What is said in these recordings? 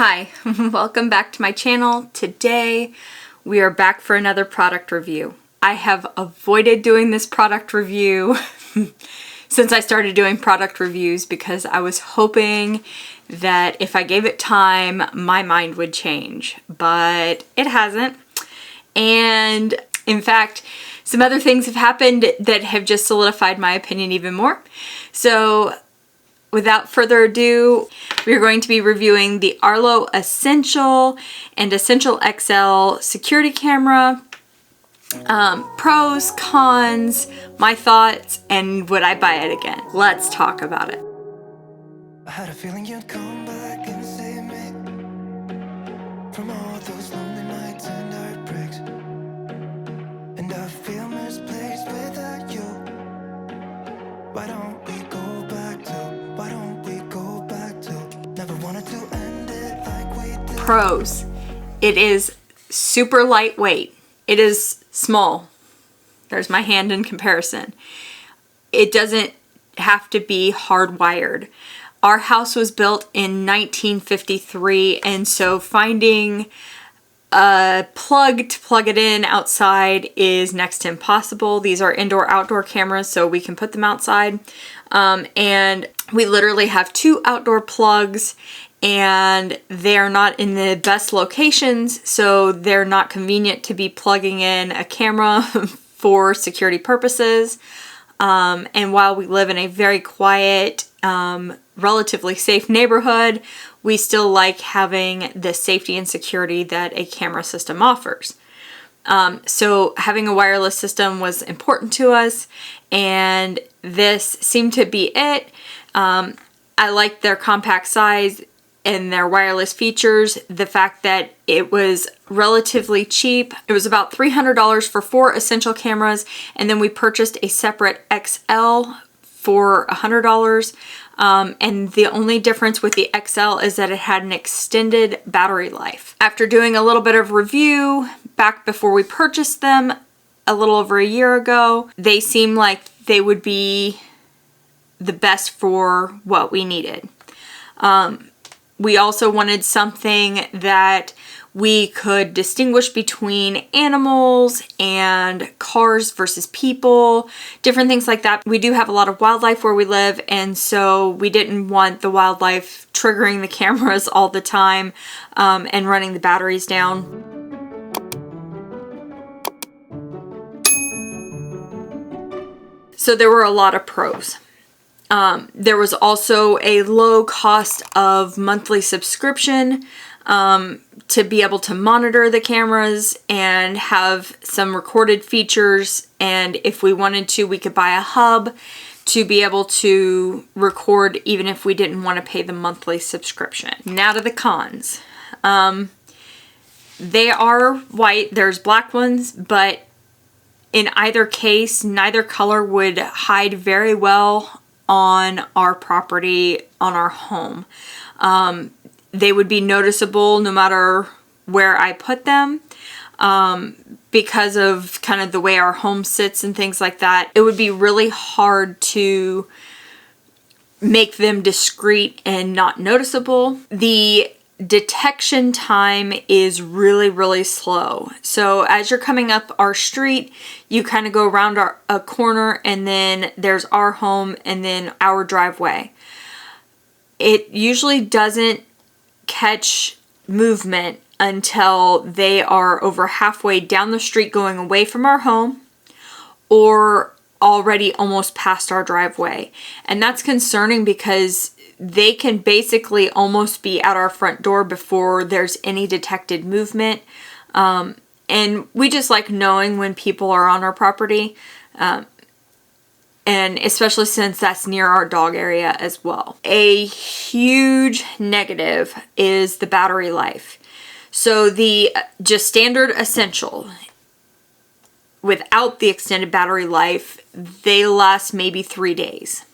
Hi, welcome back to my channel. Today we are back for another product review. I have avoided doing this product review since I started doing product reviews because I was hoping that if I gave it time, my mind would change, but it hasn't. And in fact, some other things have happened that have just solidified my opinion even more. So without further ado, we are going to be reviewing the Arlo Essential and Essential XL security camera. Pros, cons, my thoughts, and would I buy it again? Let's talk about it. I had a feeling you'd come back and save me from all those lonely nights and heartbreaks, and I feel misplaced without you. Why don't we go back to, why don't we go back to, never wanted to end it like we did. Pros. It is super lightweight. It is small. There's my hand in comparison. It doesn't have to be hardwired. Our house was built in 1953, and so finding a plug to plug it in outside is next to impossible. These are indoor-outdoor cameras, so we can put them outside. And we literally have two outdoor plugs, and they're not in the best locations, so they're not convenient to be plugging in a camera for security purposes. And while we live in a very quiet, relatively safe neighborhood, we still like having the safety and security that a camera system offers. So having a wireless system was important to us, and this seemed to be it. I liked their compact size and their wireless features, the fact that it was relatively cheap. It was about $300 for 4 essential cameras, and then we purchased a separate XL for $100. And the only difference with the XL is that it had an extended battery life. After doing a little bit of review back before we purchased them a little over a year ago, they seemed like they would be the best for what we needed. We also wanted something that we could distinguish between animals and cars versus people, different things like that. We do have a lot of wildlife where we live, and so we didn't want the wildlife triggering the cameras all the time and running the batteries down. So there were a lot of pros. There was also a low cost of monthly subscription to be able to monitor the cameras and have some recorded features. And if we wanted to, we could buy a hub to be able to record even if we didn't want to pay the monthly subscription. Now to the cons. They are white. There's black ones, but in either case, neither color would hide very well on our property, on our home. They would be noticeable no matter where I put them because of kind of the way our home sits and things like that. It would be really hard to make them discreet and not noticeable. The detection time is really slow. So as you're coming up our street, you kind of go around a corner, and then there's our home and then our driveway. It usually doesn't catch movement until they are over halfway down the street going away from our home or already almost past our driveway. And that's concerning because they can basically almost be at our front door before there's any detected movement. And we just like knowing when people are on our property. And especially since that's near our dog area as well. A huge negative is the battery life. So the just standard essential, without the extended battery life, they last maybe 3 days.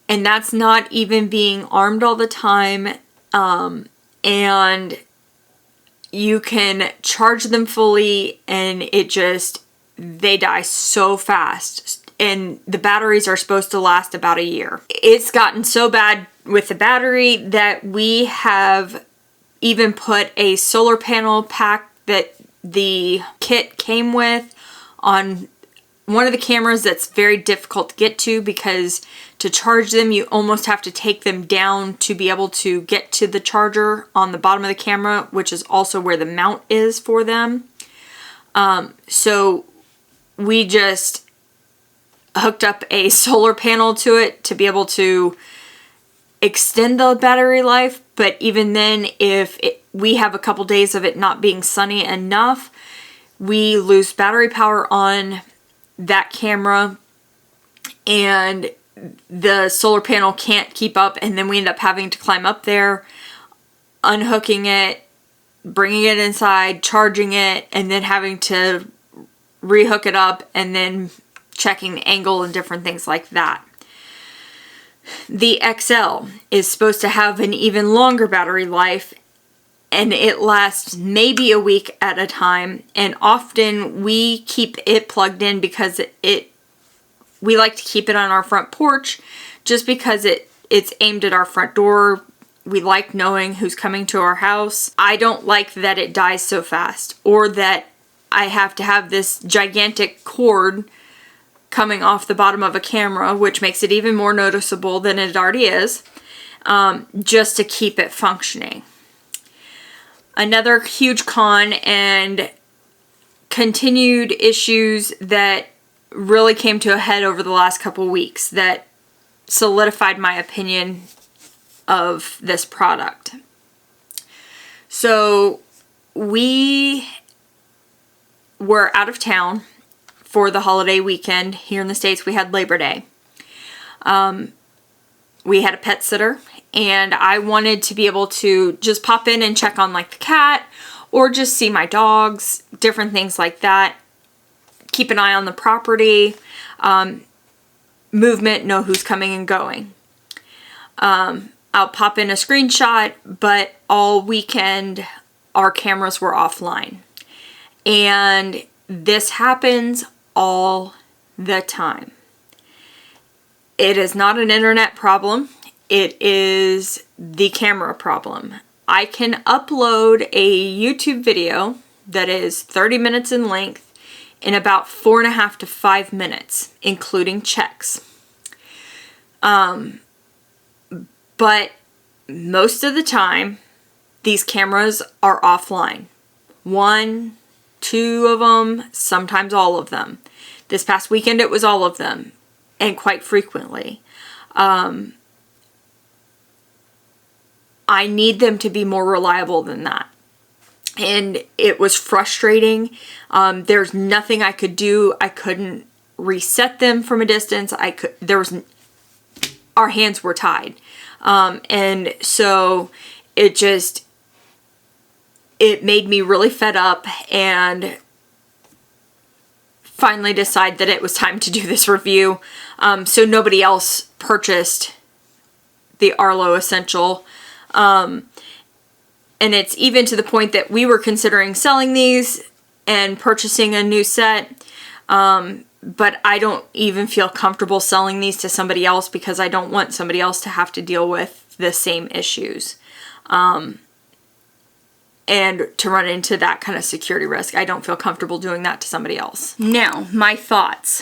And that's not even being armed all the time. And you can charge them fully and they die so fast. And the batteries are supposed to last about a year. It's gotten so bad with the battery that we have even put a solar panel pack that the kit came with on one of the cameras that's very difficult to get to, because to charge them you almost have to take them down to be able to get to the charger on the bottom of the camera, which is also where the mount is for them. So we just hooked up a solar panel to it to be able to extend the battery life. But even then, if we have a couple days of it not being sunny enough, we lose battery power on that camera and the solar panel can't keep up, and then we end up having to climb up there, unhooking it, bringing it inside, charging it, and then having to rehook it up, and then checking the angle and different things like that. The XL is supposed to have an even longer battery life, and it lasts maybe a week at a time, and often we keep it plugged in because we like to keep it on our front porch just because it's aimed at our front door. We like knowing who's coming to our house. I don't like that it dies so fast, or that I have to have this gigantic cord coming off the bottom of a camera, which makes it even more noticeable than it already is, just to keep it functioning. Another huge con and continued issues that really came to a head over the last couple weeks that solidified my opinion of this product. So we were out of town for the holiday weekend. Here in the States, we had Labor Day. We had a pet sitter, and I wanted to be able to just pop in and check on like the cat, or just see my dogs, different things like that. Keep an eye on the property, movement, know who's coming and going. I'll pop in a screenshot, but all weekend our cameras were offline. And this happens all the time. It is not an internet problem. It is the camera problem. I can upload a YouTube video that is 30 minutes in length in about 4.5 to 5 minutes, including checks. But most of the time, these cameras are offline. 1, 2 of them, sometimes all of them. This past weekend it was all of them, and quite frequently. I need them to be more reliable than that. And it was frustrating. There's nothing I could do. I couldn't reset them from a distance. Our hands were tied. And so it made me really fed up, and finally decided that it was time to do this review. So nobody else purchased the Arlo Essential. And it's even to the point that we were considering selling these and purchasing a new set. But I don't even feel comfortable selling these to somebody else, because I don't want somebody else to have to deal with the same issues. And to run into that kind of security risk. I don't feel comfortable doing that to somebody else. Now, my thoughts.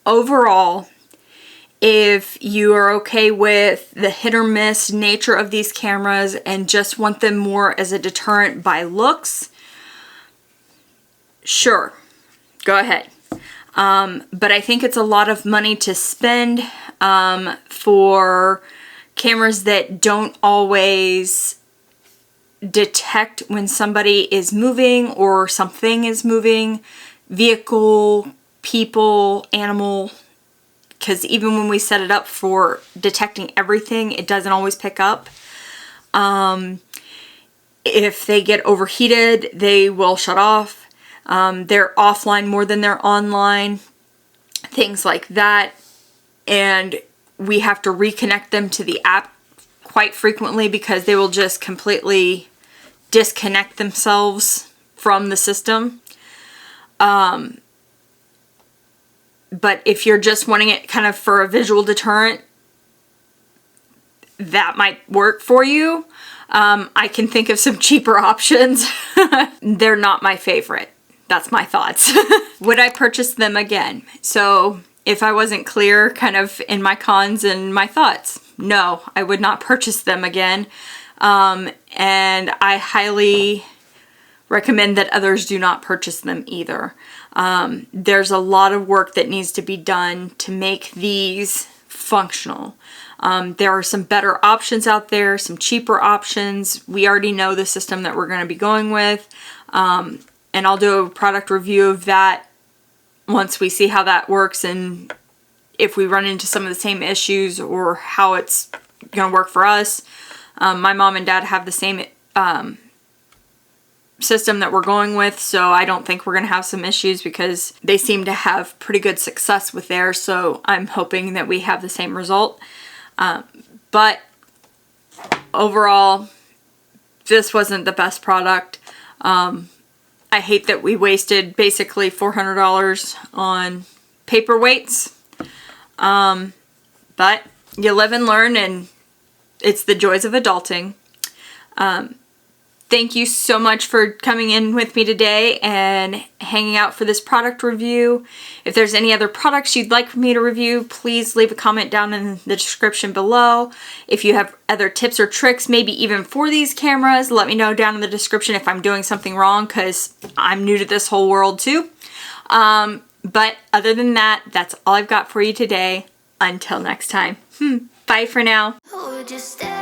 Overall, if you are okay with the hit or miss nature of these cameras and just want them more as a deterrent by looks, sure, go ahead. But I think it's a lot of money to spend for cameras that don't always detect when somebody is moving or something is moving, vehicle, people, animal, because even when we set it up for detecting everything, it doesn't always pick up. If they get overheated, they will shut off. They're offline more than they're online, things like that. And we have to reconnect them to the app quite frequently, because they will just completely disconnect themselves from the system. But if you're just wanting it kind of for a visual deterrent, that might work for you. I can think of some cheaper options. They're not my favorite. That's my thoughts. Would I purchase them again? So if I wasn't clear kind of in my cons and my thoughts, no, I would not purchase them again. And I highly recommend that others do not purchase them either. There's a lot of work that needs to be done to make these functional. There are some better options out there, some cheaper options. We already know the system that we're going to be going with. And I'll do a product review of that once we see how that works and if we run into some of the same issues or how it's going to work for us. My mom and dad have the same system that we're going with, so I don't think we're going to have some issues because they seem to have pretty good success with theirs, so I'm hoping that we have the same result. But overall, this wasn't the best product. I hate that we wasted basically $400 on paperweights. But you live and learn, and it's the joys of adulting. Thank you so much for coming in with me today and hanging out for this product review. If there's any other products you'd like for me to review, please leave a comment down in the description below. If you have other tips or tricks, maybe even for these cameras, let me know down in the description if I'm doing something wrong, because I'm new to this whole world too. But other than that, that's all I've got for you today. Until next time. Bye for now. Would you stay?